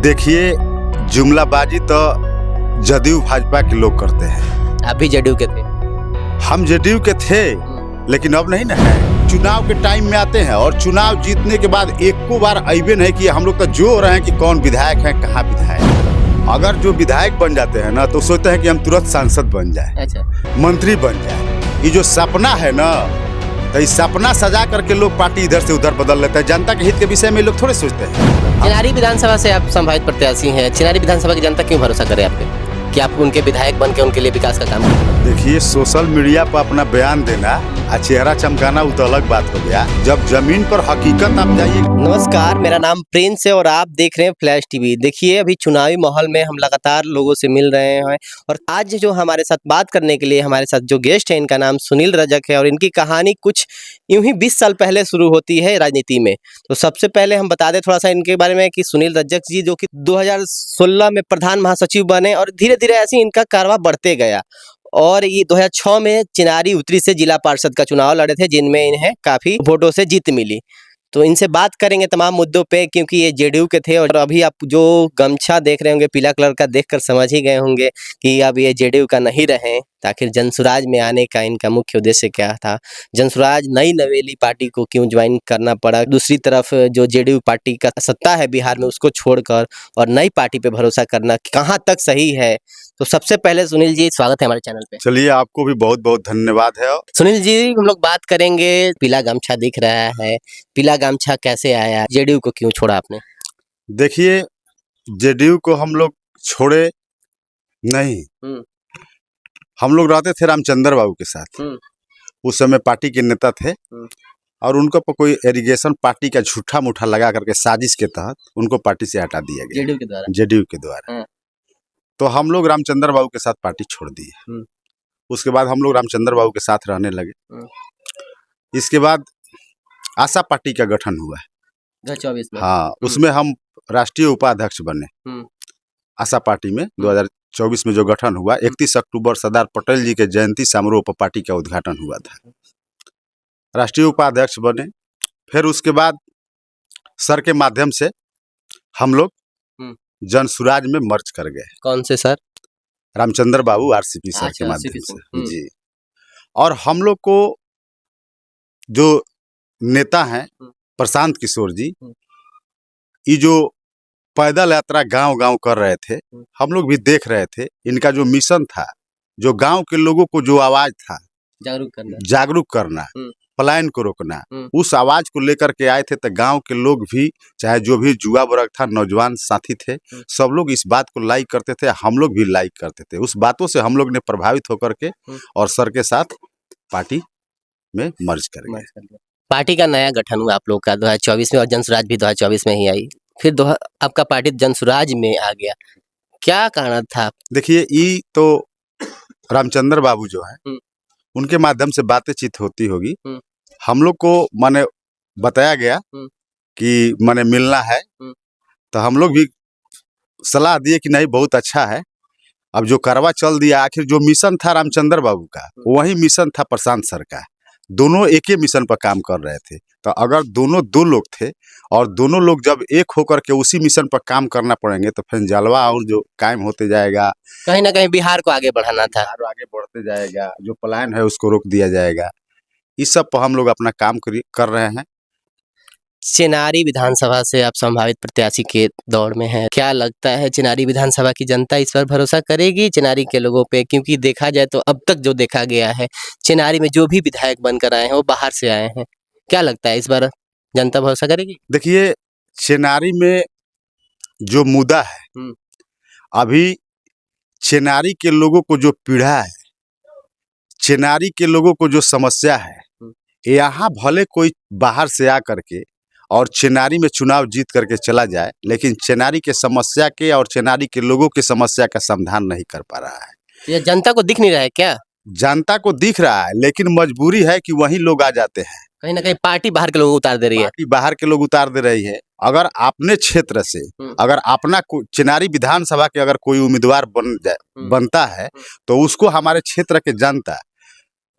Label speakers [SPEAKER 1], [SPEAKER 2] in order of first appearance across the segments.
[SPEAKER 1] देखिए, जुमलाबाजी तो जदयू भाजपा के लोग करते हैं।
[SPEAKER 2] आप भी जदयू के थे?
[SPEAKER 1] हम जदयू के थे, लेकिन अब नहीं ना है। चुनाव के टाइम में आते हैं और चुनाव जीतने के बाद एक को बार अइबे नहीं कि हम लोग तो जो रहे हैं कि कौन विधायक है, कहाँ विधायक है। अगर जो विधायक बन जाते हैं ना तो सोचते हैं कि हम तुरंत सांसद बन जाए,
[SPEAKER 2] अच्छा,
[SPEAKER 1] मंत्री बन जाए। ये जो सपना है ना, तो इस सपना सजा करके लोग पार्टी इधर से उधर बदल लेते हैं। जनता के हित के विषय में लोग थोड़े सोचते हैं।
[SPEAKER 2] चिनारी विधानसभा से आप संभावित प्रत्याशी हैं। चिनारी विधानसभा की जनता क्यों भरोसा करे आप पे कि आप उनके विधायक बन के उनके लिए विकास का काम करें?
[SPEAKER 1] देखिए, सोशल मीडिया पर अपना बयान देना और चेहरा चमकाना वो तो अलग बात हो गया। जब जमीन पर हकीकत आप जाइए।
[SPEAKER 2] नमस्कार, मेरा नाम प्रिंस है और आप देख रहे हैं फ्लैश टीवी। देखिए, अभी चुनावी माहौल में हम लगातार लोगों से मिल रहे हैं और आज जो हमारे साथ बात करने के लिए हमारे साथ जो गेस्ट है, इनका नाम सुनील रजक है और इनकी कहानी कुछ यूं ही 20 साल पहले शुरू होती है राजनीति में। तो सबसे पहले हम बता दें थोड़ा सा इनके बारे में कि सुनील रजक जी जो कि 2016 में प्रधान महासचिव बने और धीरे धीरे ऐसे इनका कारवा बढ़ते गया और ये 2006 में चिनारी उत्तरी से जिला पार्षद का चुनाव लड़े थे, जिनमें इन्हें काफी वोटों से जीत मिली। तो इनसे बात करेंगे तमाम मुद्दों पे, क्योंकि ये जेडीयू के थे और अभी आप जो गमछा देख रहे होंगे पीला कलर का, देखकर समझ ही गए होंगे कि अब ये जेडीयू का नहीं रहे। आखिर जनसुराज में आने का इनका मुख्य उद्देश्य क्या था, जनसुराज नई नवेली पार्टी को क्यों ज्वाइन करना पड़ा, दूसरी तरफ जो जेडीयू पार्टी का सत्ता है बिहार में उसको छोड़कर और नई पार्टी पे भरोसा करना कहाँ तक सही है। तो सबसे पहले सुनील जी, स्वागत है हमारे चैनल पे।
[SPEAKER 1] चलिए, आपको भी बहुत बहुत धन्यवाद है।
[SPEAKER 2] सुनील जी, हम लोग बात करेंगे, पीला गमछा दिख रहा है, पीला गमछा कैसे आया, जेडीयू को क्यों छोड़ा आपने?
[SPEAKER 1] देखिए, जेडीयू को हम लोग छोड़े नहीं। हम लोग रहते थे रामचंद्र बाबू के साथ। उस समय पार्टी के नेता थे और उनको पर कोई एरिगेशन पार्टी का झूठा मूठा लगा करके साजिश के तहत उनको पार्टी से हटा दिया गया, जेडीयू के द्वारा। तो हम लोग रामचंद्र बाबू के साथ पार्टी छोड़ दी। उसके बाद हम लोग रामचंद्र बाबू के साथ रहने लगे। इसके बाद आशा पार्टी का गठन हुआ है
[SPEAKER 2] 2024 में।
[SPEAKER 1] हाँ, उसमें हम राष्ट्रीय उपाध्यक्ष बने। आशा पार्टी में 2024 में जो गठन हुआ, 31 अक्टूबर सरदार पटेल जी के जयंती समारोह पर पार्टी का उद्घाटन हुआ था। राष्ट्रीय उपाध्यक्ष बने। फिर उसके बाद सर के माध्यम से हम लोग जनसुराज में मर्ज कर गए।
[SPEAKER 2] कौन से सर?
[SPEAKER 1] रामचंद्र बाबू आरसीपी सर के माध्यम से जी। और हम लोग को जो नेता हैं प्रशांत किशोर जी, ये जो पैदल यात्रा गांव गांव कर रहे थे, हम लोग भी देख रहे थे। इनका जो मिशन था, जो गांव के लोगों को जो आवाज था, जागरूक करना, पलायन को रोकना, उस आवाज को लेकर के आए थे। तो गांव के लोग भी, चाहे जो भी युवा वर्ग था, नौजवान साथी थे, सब लोग इस बात को लाइक करते थे। हम लोग भी लाइक करते थे। उस बातों से हम लोग ने प्रभावित होकर के और सर के साथ पार्टी में मर्ज कर गए।
[SPEAKER 2] पार्टी का नया गठन हुआ आप लोग का 2024 में और जनसुराज भी 2024 में ही आई। फिर आपका पार्टी जनसुराज में आ गया, क्या कारण था?
[SPEAKER 1] देखिए, ये तो रामचंद्र बाबू जो है, उनके माध्यम से बातचीत होती होगी। हम लोग को माने बताया गया कि माने मिलना है, तो हम लोग भी सलाह दिए कि नहीं, बहुत अच्छा है। अब जो करवा चल दिया, आखिर जो मिशन था रामचंद्र बाबू का, वही मिशन था प्रशांत सर का। दोनों एक ही मिशन पर काम कर रहे थे। तो अगर दोनों दो लोग थे और दोनों लोग जब एक होकर के उसी मिशन पर काम करना पड़ेंगे, तो फिर जलवा और जो कायम होते जाएगा,
[SPEAKER 2] कहीं ना कहीं बिहार को आगे बढ़ाना था,
[SPEAKER 1] आगे बढ़ते जाएगा, जो पलायन है उसको रोक दिया जाएगा। इस सब पर हम लोग अपना काम कर रहे हैं।
[SPEAKER 2] चिनारी विधानसभा से आप संभावित प्रत्याशी के दौड़ में हैं, क्या लगता है चिनारी विधानसभा की जनता इस पर भरोसा करेगी चिनारी के लोगों पे? क्योंकि देखा जाए तो अब तक जो देखा गया है, चिनारी में जो भी विधायक बनकर आए हैं वो बाहर से आए हैं। क्या लगता है इस बार जनता भरोसा करेगी?
[SPEAKER 1] देखिए, चिनारी में जो मुद्दा है, अभी चिनारी के लोगों को जो पीड़ा है, चिनारी के लोगों को जो समस्या है, यहाँ भले कोई बाहर से आ करके और चिनारी में चुनाव जीत करके चला जाए, लेकिन चिनारी के समस्या के और चिनारी के लोगों की समस्या का समाधान नहीं कर पा रहा है।
[SPEAKER 2] ये जनता को दिख नहीं रहा है क्या?
[SPEAKER 1] जनता को दिख रहा है, लेकिन मजबूरी है कि वही लोग आ जाते हैं।
[SPEAKER 2] कहीं ना कहीं पार्टी बाहर के लोग उतार दे रही है।
[SPEAKER 1] पार्टी बाहर के लोग उतार दे रही है। अगर अपने क्षेत्र से, अगर अपना चिनारी विधानसभा के अगर कोई उम्मीदवार बनता है, तो उसको हमारे क्षेत्र के जनता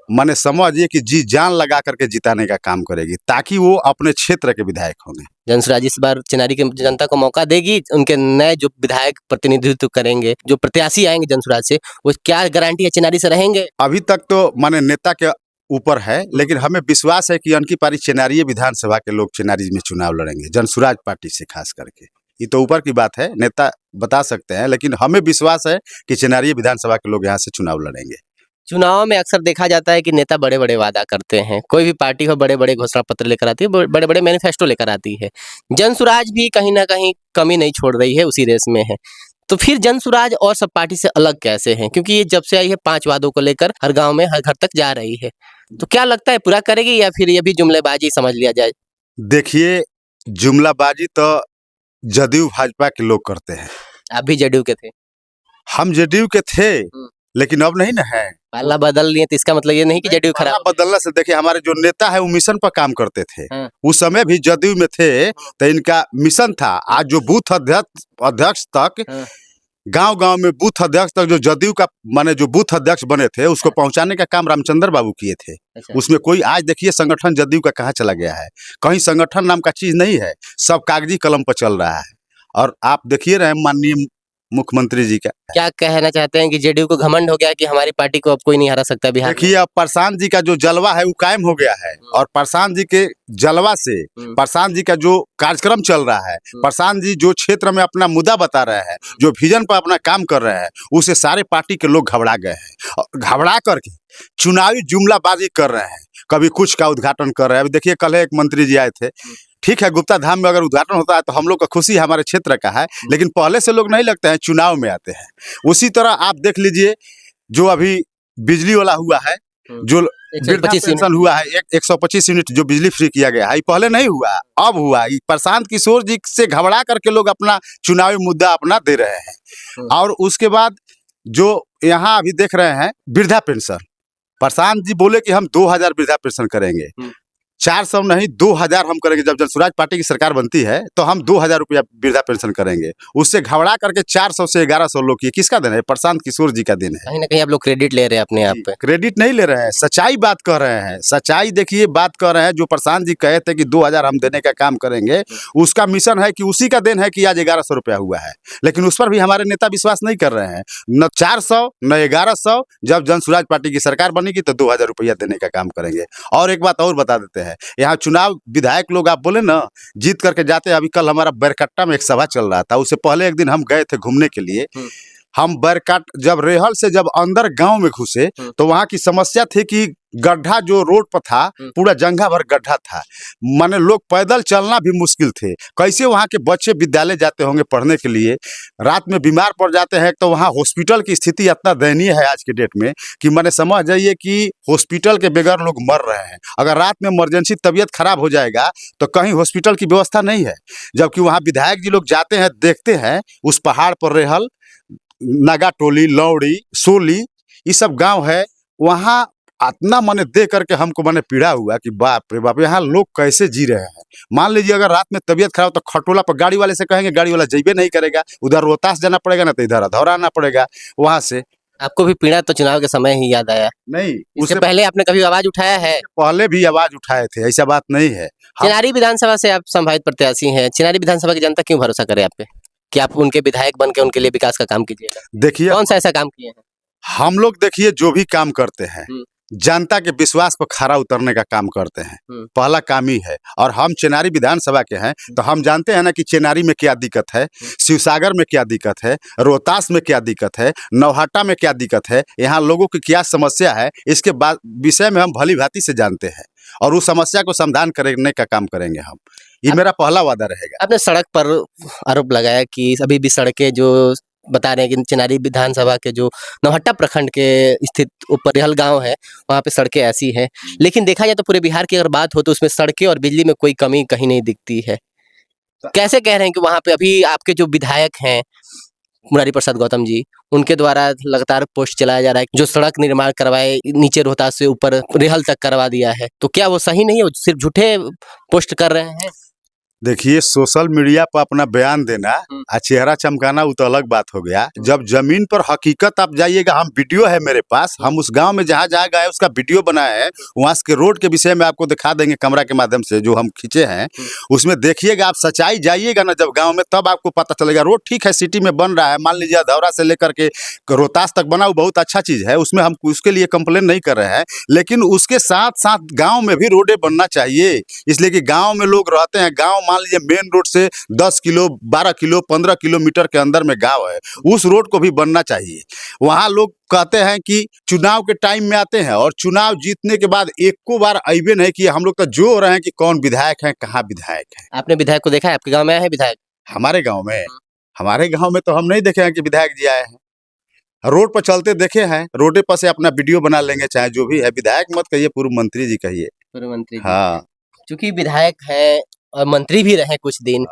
[SPEAKER 1] माने समझिए कि जी जान लगा करके जिताने का काम करेगी, ताकि वो अपने क्षेत्र के विधायक होंगे।
[SPEAKER 2] जनसुराज इस बार चिनारी की जनता को मौका देगी, उनके नए जो विधायक प्रतिनिधित्व करेंगे, जो प्रत्याशी आएंगे जनसुराज से, वो क्या गारंटी है चिनारी से रहेंगे?
[SPEAKER 1] अभी तक तो माने नेता के ऊपर है, लेकिन हमें विश्वास है कि अनकी पारी चेनारी विधानसभा के लोग चेनारी में चुनाव लड़ेंगे, जनसुराज पार्टी से खास करके। ये तो ऊपर की बात है, नेता बता सकते हैं, लेकिन हमें विश्वास है कि चेनारी विधानसभा के लोग यहाँ से चुनाव लड़ेंगे।
[SPEAKER 2] चुनाव में अक्सर देखा जाता है कि नेता बड़े बड़े वादा करते हैं, कोई भी पार्टी हो बड़े बड़े घोषणा पत्र लेकर आती है, बड़े बड़े मैनिफेस्टो लेकर आती है। जनसुराज भी कहीं ना कहीं कमी नहीं छोड़ रही है, उसी रेस में है। तो फिर जनसुराज और सब पार्टी से अलग कैसे हैं? क्योंकि ये जब से आई है 5 वादों को लेकर हर गांव में हर घर तक जा रही है, तो क्या लगता है पूरा करेगी या फिर ये भी जुमलेबाजी समझ लिया जाए?
[SPEAKER 1] देखिए, जुमलाबाजी तो जदयू भाजपा के लोग करते हैं।
[SPEAKER 2] आप भी जदयू के थे?
[SPEAKER 1] हम जदयू के थे, लेकिन अब नहीं ना है।
[SPEAKER 2] पाला बदल लिए तो इसका मतलब ये नहीं कि जदयू
[SPEAKER 1] पाला
[SPEAKER 2] खराब।
[SPEAKER 1] बदलने से देखिए, हमारे जो नेता है वो मिशन पर काम करते थे।
[SPEAKER 2] हाँ।
[SPEAKER 1] उस समय भी जदयू में थे, तो इनका मिशन था। आज जो बूथ अध्यक्ष तक,
[SPEAKER 2] हाँ।
[SPEAKER 1] गांव-गांव में बूथ अध्यक्ष तक जो जदयू का माने जो बूथ अध्यक्ष बने थे, उसको पहुंचाने का काम रामचंद्र बाबू किए थे।
[SPEAKER 2] अच्छा।
[SPEAKER 1] उसमें कोई आज देखिए संगठन जदयू का कहाँ चला गया है? कहीं संगठन नाम का चीज नहीं है, सब कागजी कलम पर चल रहा है। और आप देखिए रहे माननीय मुख्यमंत्री जी का।
[SPEAKER 2] क्या कहना चाहते हैं कि जेडीयू को घमंड हो गया कि हमारी पार्टी को अब कोई नहीं हरा सकता बिहार में?
[SPEAKER 1] देखिए, अब प्रशांत जी का जो जलवा है वो कायम हो गया है, और प्रशांत जी के जलवा से प्रशांत जी का जो कार्यक्रम चल रहा है, प्रशांत जी जो क्षेत्र में अपना मुद्दा बता रहे हैं, जो विजन पर अपना काम कर रहे हैं, उसे सारे पार्टी के लोग घबरा गए हैं। और घबरा करके चुनावी जुमलाबाजी कर रहे हैं, कभी कुछ का उद्घाटन कर रहे हैं। अभी देखिए, कल एक मंत्री जी आए थे। ठीक है, गुप्ता धाम में अगर उद्घाटन होता है तो हम लोग का खुशी हमारे क्षेत्र का है, लेकिन पहले से लोग नहीं लगते हैं, चुनाव में आते हैं। उसी तरह आप देख लीजिए, जो अभी बिजली वाला हुआ है, जो वृद्धा पेंशन हुआ है, 125 यूनिट जो बिजली फ्री किया गया है, पहले नहीं हुआ, अब हुआ। प्रशांत किशोर जी से घबरा करके लोग अपना चुनावी मुद्दा अपना दे रहे हैं। और उसके बाद जो यहाँ अभी देख रहे हैं वृद्धा पेंशन, प्रशांत जी बोले कि हम 2000 वृद्धा पेंशन करेंगे, 400 नहीं 2000 हम करेंगे। जब जनसुराज पार्टी की सरकार बनती है तो हम 2000 रुपया वृद्धा पेंशन करेंगे। उससे घबरा करके 400 से 1100 लोग किए। किसका दिन है? प्रशांत किशोर जी का दिन है।
[SPEAKER 2] कहीं ना कहीं आप लोग क्रेडिट ले रहे हैं अपने आप पे।
[SPEAKER 1] क्रेडिट नहीं ले रहे हैं, सच्चाई बात कर रहे हैं। सच्चाई देखिए, बात कर रहे हैं। जो प्रशांत जी कहे थे कि 2000 हम देने का काम करेंगे, उसका मिशन है कि उसी का दिन है कि आज 1100 रुपया हुआ है, लेकिन उस पर भी हमारे नेता विश्वास नहीं कर रहे हैं। न 400 न 1100, जब जनसुराज पार्टी की सरकार बनेगी तो 2000 रुपया देने का काम करेंगे। और एक बात और बता देते हैं, यहाँ चुनाव विधायक लोग आप बोले ना जीत करके जाते हैं। अभी कल हमारा बैरकट्टा में एक सभा चल रहा था, उससे पहले एक दिन हम गए थे घूमने के लिए। हम बैरकट जब रेहल से जब अंदर गांव में घुसे तो वहां की समस्या थी कि गड्ढा जो रोड पर था, पूरा जंघा भर गड्ढा था। माने लोग पैदल चलना भी मुश्किल थे। कैसे वहाँ के बच्चे विद्यालय जाते होंगे पढ़ने के लिए? रात में बीमार पड़ जाते हैं। तो वहाँ हॉस्पिटल की स्थिति इतना दयनीय है आज के डेट में कि माने समझ जाइए कि हॉस्पिटल के बगैर लोग मर रहे हैं। अगर रात में इमरजेंसी तबीयत खराब हो जाएगा तो कहीं हॉस्पिटल की व्यवस्था नहीं है। जबकि वहाँ विधायक जी लोग जाते हैं, देखते हैं उस पहाड़ पर रेहल, नागाटोली, लौड़ी, सोली, ये सब गांव है। वहाँ इतना मैंने देख करके हमको मैंने पीड़ा हुआ कि बाप रे बाप, यहाँ लोग कैसे जी रहे हैं। मान लीजिए अगर रात में तबीयत खराब तो खटोला पर गाड़ी वाले से कहेंगे, गाड़ी वाला जइबे नहीं करेगा, उधर रोहतास जाना पड़ेगा ना, तो इधर अधौरा आना पड़ेगा। वहाँ से
[SPEAKER 2] आपको भी पीड़ा तो चुनाव के समय ही याद आया?
[SPEAKER 1] नहीं,
[SPEAKER 2] उससे पहले आपने कभी आवाज उठाया है?
[SPEAKER 1] पहले भी आवाज उठाए थे, ऐसा बात नहीं है।
[SPEAKER 2] चिनारी विधानसभा से आप संभावित प्रत्याशी हैं। चिनारी विधानसभा की जनता क्यों भरोसा करे आप पे कि आप उनके विधायक बन के उनके लिए विकास का काम कीजिएगा?
[SPEAKER 1] देखिए,
[SPEAKER 2] कौन सा ऐसा काम किए हैं?
[SPEAKER 1] हम लोग देखिए जो भी काम करते हैं जनता के विश्वास पर खरा उतरने का काम करते हैं, पहला काम ही है। और हम चेनारी विधानसभा के हैं तो हम जानते हैं ना कि चेनारी में क्या दिक्कत है, शिवसागर में क्या दिक्कत है, रोहतास में क्या दिक्कत है, नौहट्टा में क्या दिक्कत है, यहाँ लोगों की क्या समस्या है, इसके बाद विषय में हम भली भांति से जानते हैं और उस समस्या को समाधान करने का काम करेंगे हम। ये मेरा पहला वादा रहेगा।
[SPEAKER 2] आपने सड़क पर आरोप लगाया कि अभी भी सड़कें जो बता रहे हैं कि चिनारी विधानसभा के जो नौहट्टा प्रखंड के स्थित ऊपर रेहल गांव है, वहाँ पे सड़कें ऐसी हैं, लेकिन देखा जाए तो पूरे बिहार की अगर बात हो तो उसमें सड़कें और बिजली में कोई कमी कहीं नहीं दिखती है। कैसे कह रहे हैं कि वहाँ पे अभी आपके जो विधायक हैं मुरारी प्रसाद गौतम जी, उनके द्वारा लगातार पोस्ट चलाया जा रहा है, जो सड़क निर्माण करवाए नीचे रोहतास से ऊपर रेहल तक करवा दिया है, तो क्या वो सही नहीं है? वो सिर्फ झूठे पोस्ट कर रहे हैं?
[SPEAKER 1] देखिए, सोशल मीडिया पर अपना बयान देना और चेहरा चमकाना वो तो अलग बात हो गया। जब जमीन पर हकीकत आप जाइएगा, हम वीडियो है मेरे पास, हम उस गांव में जहाँ जहाँ गए उसका वीडियो बनाया है, वहाँ के रोड के विषय में आपको दिखा देंगे कैमरा के माध्यम से जो हम खींचे हैं। उसमें देखिएगा, आप सच्चाई जाइएगा ना जब गाँव में, तब आपको पता चलेगा। रोड ठीक है, सिटी में बन रहा है, मान लीजिए अधौरा से लेकर के रोहतास तक बना, वो बहुत अच्छा चीज़ है, उसमें हम उसके लिए कंप्लेन नहीं कर रहे हैं, लेकिन उसके साथ साथ गाँव में भी रोडें बनना चाहिए। इसलिए कि गाँव में लोग रहते हैं, गाँव मान लीजिए मेन रोड से 10 किलो 12 किलो 15 किलोमीटर के अंदर में गांव है, उस रोड को भी बनना चाहिए। वहां लोग कहते हैं कि चुनाव के टाइम में आते हैं और चुनाव जीतने के बाद एक को बार अइबे नहीं किया। हम लोग तो जो हो रहे हैं कि कौन विधायक है, कहाँ विधायक है।
[SPEAKER 2] आपने विधायक को देखा है? आपके गांव में आया है विधायक?
[SPEAKER 1] हमारे गांव में तो हम नहीं देखे हैं कि विधायक जी आए हैं। रोड पर चलते देखे हैं, रोडे पर से अपना वीडियो बना लेंगे, चाहे जो भी है। विधायक मत कहिए, पूर्व मंत्री जी कहिए।
[SPEAKER 2] पूर्व मंत्री जी।
[SPEAKER 1] हाँ,
[SPEAKER 2] चूंकि विधायक है और मंत्री भी रहे कुछ दिन,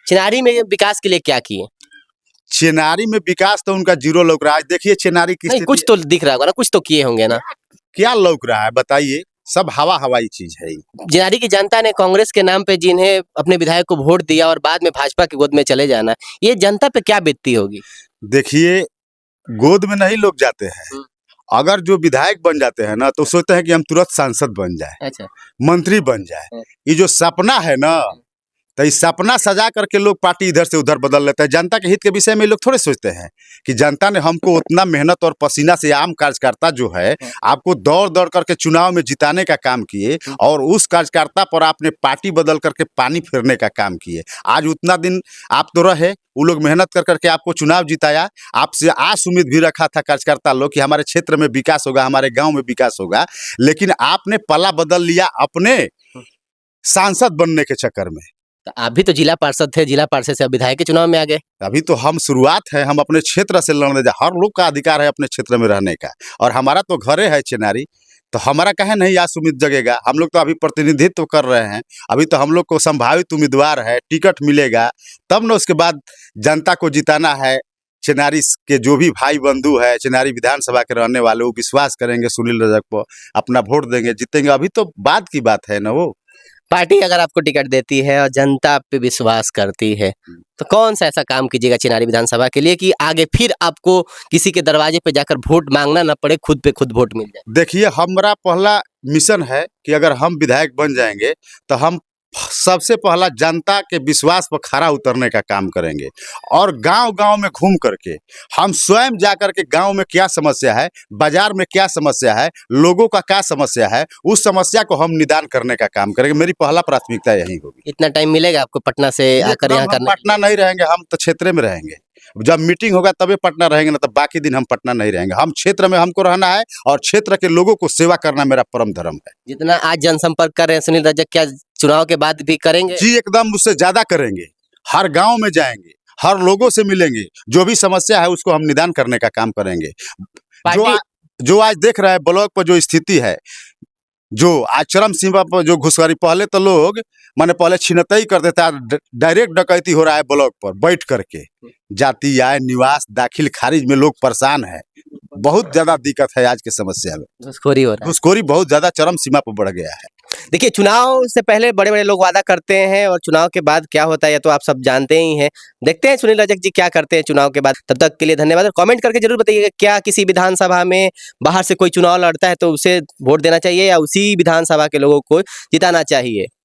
[SPEAKER 2] चिनारी में विकास के लिए क्या किए?
[SPEAKER 1] चिनारी में विकास तो उनका जीरो लौक रहा है। देखिए चिनारी की
[SPEAKER 2] नहीं,
[SPEAKER 1] स्थिति
[SPEAKER 2] कुछ तो दिख रहा होगा ना, कुछ तो किए होंगे ना।
[SPEAKER 1] क्या लौक रहा है बताइए, सब हवा हवाई चीज है।
[SPEAKER 2] चिनारी की जनता ने कांग्रेस के नाम पे जिन्हें अपने विधायक को वोट दिया और बाद में भाजपा की गोद में चले जाना, ये जनता पे क्या बीतती होगी?
[SPEAKER 1] देखिए, गोद में नहीं लोग जाते हैं। अगर जो विधायक बन जाते हैं ना, तो सोचते हैं कि हम तुरंत सांसद बन जाए,
[SPEAKER 2] अच्छा,
[SPEAKER 1] मंत्री बन जाए। ये जो सपना है ना, तो इस सपना सजा करके लोग पार्टी इधर से उधर बदल लेते हैं। जनता के हित के विषय में ये लोग थोड़े सोचते हैं कि जनता ने हमको उतना मेहनत और पसीना से, आम कार्यकर्ता जो है आपको दौड़ दौड़ करके चुनाव में जिताने का काम किए, और उस कार्यकर्ता पर आपने पार्टी बदल करके पानी फेरने का काम किए। आज उतना दिन आप तो रहे, वो लोग मेहनत कर करके आपको चुनाव जिताया। आपसे आस उम्मीद भी रखा था कार्यकर्ता लोग कि हमारे क्षेत्र में विकास होगा, हमारे गाँव में विकास होगा, लेकिन आपने पला बदल लिया अपने सांसद बनने के चक्कर में।
[SPEAKER 2] तो आप भी तो जिला पार्षद थे, जिला पार्षद से अब विधायक के चुनाव में आ गए।
[SPEAKER 1] अभी तो हम शुरुआत है, हम अपने क्षेत्र से लड़ने जा। हर लोग का अधिकार है अपने क्षेत्र में रहने का, और हमारा तो घरे है चिनारी, तो हमारा कहे नहीं आस उम्मीद जगेगा। हम लोग तो अभी प्रतिनिधित्व कर रहे हैं, अभी तो हम लोग को संभावित उम्मीदवार है, टिकट मिलेगा तब ना उसके बाद जनता को जिताना है। चिनारी के जो भी भाई बंधु है, चिनारी विधानसभा के रहने वाले, वो विश्वास करेंगे सुनील रजक पर, अपना वोट देंगे, जीतेंगे। अभी तो बाद की बात है ना। वो
[SPEAKER 2] पार्टी अगर आपको टिकट देती है और जनता आप पे विश्वास करती है, तो कौन सा ऐसा काम कीजिएगा चिनारी विधानसभा के लिए कि आगे फिर आपको किसी के दरवाजे पे जाकर वोट मांगना ना पड़े, खुद पे खुद वोट मिल जाए?
[SPEAKER 1] देखिए, हमारा पहला मिशन है कि अगर हम विधायक बन जाएंगे तो हम सबसे पहला जनता के विश्वास पर खरा उतरने का काम करेंगे, और गांव-गांव में घूम करके हम स्वयं जाकर के गांव में क्या समस्या है, बाजार में क्या समस्या है, लोगों का क्या समस्या है, उस समस्या को हम निदान करने का काम करेंगे। मेरी पहला प्राथमिकता यही होगी।
[SPEAKER 2] इतना टाइम मिलेगा आपको पटना से आकर यहाँ
[SPEAKER 1] हम
[SPEAKER 2] करने?
[SPEAKER 1] पटना नहीं रहेंगे, हम तो क्षेत्र में रहेंगे। जब मीटिंग होगा तभी पटना रहेंगे, ना तो बाकी दिन हम पटना नहीं रहेंगे। हम क्षेत्र में हमको रहना है, और क्षेत्र के लोगों को सेवा करना मेरा परम धर्म है।
[SPEAKER 2] जितना आज जनसंपर्क कर रहे हैं सुनील रजक, क्या चुनाव के बाद भी करेंगे?
[SPEAKER 1] जी एकदम, उससे ज्यादा करेंगे। हर गांव में जाएंगे, हर लोगों से मिलेंगे, जो भी समस्या है उसको हम निदान करने का काम करेंगे। जो आज देख रहे हैं ब्लॉक पर जो स्थिति है, जो आज चरम सीमा पर जो घुसखोरी, पहले तो लोग माने पहले छिनतई करते थे, डायरेक्ट डकैती हो रहा है ब्लॉक पर बैठ करके। जाति आय निवास दाखिल खारिज में लोग परेशान है, बहुत ज्यादा दिक्कत है आज के समस्या में।
[SPEAKER 2] घुसखोरी हो रहा है।
[SPEAKER 1] घुसखोरी बहुत ज्यादा चरम सीमा पर बढ़ गया है।
[SPEAKER 2] देखिए, चुनाव से पहले बड़े-बड़े लोग वादा करते हैं और चुनाव के बाद क्या होता है ये तो आप सब जानते ही हैं। देखते हैं सुनील रजक जी क्या करते हैं चुनाव के बाद। तब तक के लिए धन्यवाद, और कमेंट करके जरूर बताइएगा क्या किसी विधानसभा में बाहर से कोई चुनाव लड़ता है तो उसे वोट देना चाहिए या उसी विधानसभा के लोगों को जिताना चाहिए।